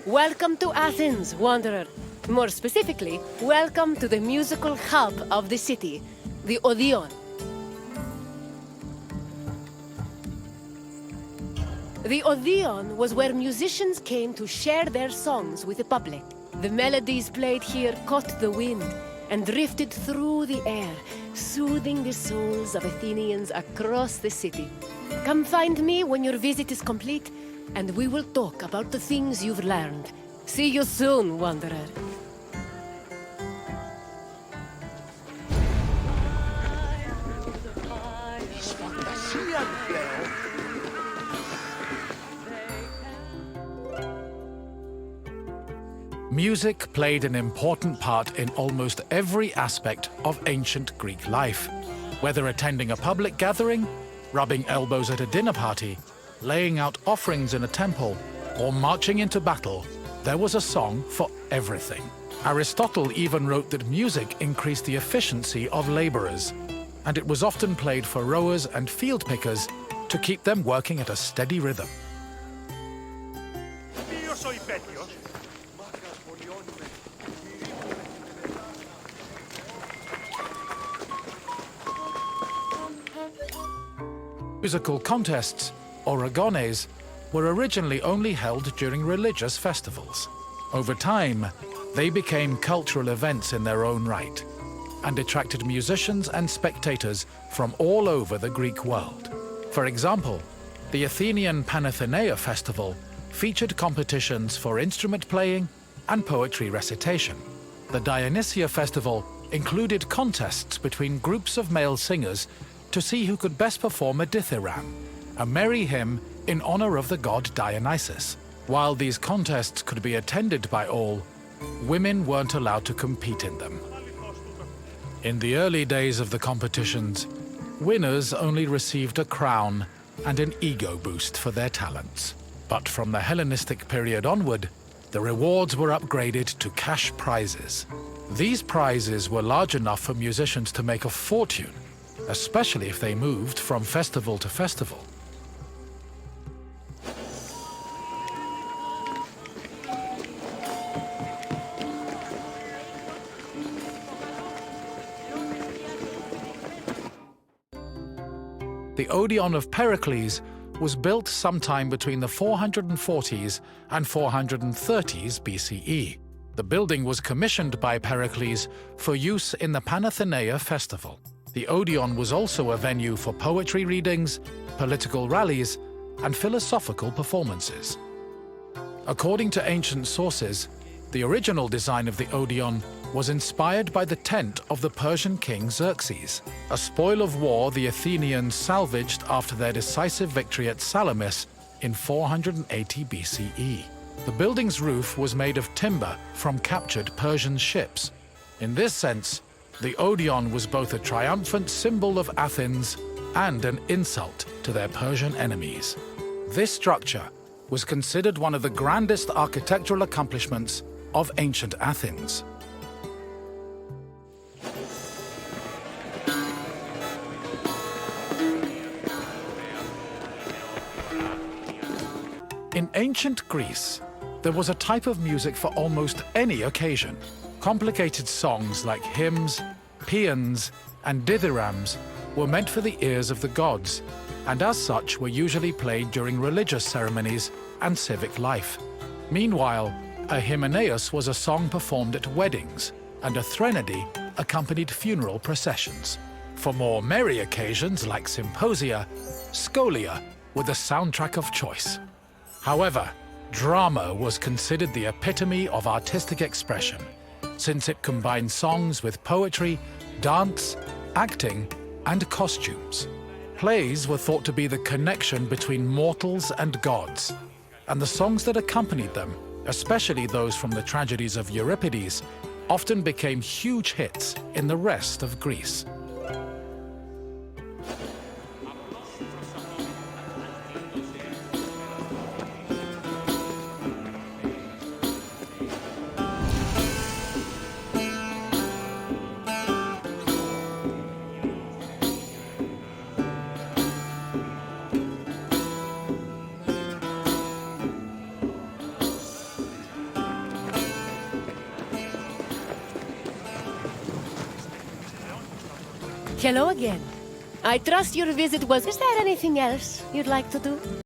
Welcome to Athens, wanderer. More specifically, welcome to the musical hub of the city, the Odeon. The Odeon was where musicians came to share their songs with the public. The melodies played here caught the wind and drifted through the air, soothing the souls of Athenians across the city. Come find me when your visit is complete, and we will talk about the things you've learned. See you soon, wanderer. Music played an important part in almost every aspect of ancient Greek life. Whether attending a public gathering, rubbing elbows at a dinner party, laying out offerings in a temple, or marching into battle, there was a song for everything. Aristotle even wrote that music increased the efficiency of laborers, and it was often played for rowers and field pickers to keep them working at a steady rhythm. Musical contests, or agones, were originally only held during religious festivals. Over time, they became cultural events in their own right and attracted musicians and spectators from all over the Greek world. For example, the Athenian Panathenea festival featured competitions for instrument playing and poetry recitation. The Dionysia festival included contests between groups of male singers to see who could best perform a dithyramb, a merry hymn in honor of the god Dionysus. While these contests could be attended by all, women weren't allowed to compete in them. In the early days of the competitions, winners only received a crown and an ego boost for their talents. But from the Hellenistic period onward, the rewards were upgraded to cash prizes. These prizes were large enough for musicians to make a fortune, especially if they moved from festival to festival. The Odeon of Pericles was built sometime between the 440s and 430s BCE. The building was commissioned by Pericles for use in the Panathenea festival. The Odeon was also a venue for poetry readings, political rallies, and philosophical performances. According to ancient sources, the original design of the Odeon was inspired by the tent of the Persian king Xerxes, a spoil of war the Athenians salvaged after their decisive victory at Salamis in 480 BCE. The building's roof was made of timber from captured Persian ships. In this sense, the Odeon was both a triumphant symbol of Athens and an insult to their Persian enemies. This structure was considered one of the grandest architectural accomplishments of ancient Athens. In ancient Greece, there was a type of music for almost any occasion. Complicated songs like hymns, paeans, and dithyrambs were meant for the ears of the gods, and as such were usually played during religious ceremonies and civic life. Meanwhile, a hymneus was a song performed at weddings, and a threnody accompanied funeral processions. For more merry occasions like symposia, scholia were the soundtrack of choice. However, drama was considered the epitome of artistic expression, since it combined songs with poetry, dance, acting, and costumes. Plays were thought to be the connection between mortals and gods, and the songs that accompanied them, especially those from the tragedies of Euripides, often became huge hits in the rest of Greece. Hello again. I trust your visit was... Is there anything else you'd like to do?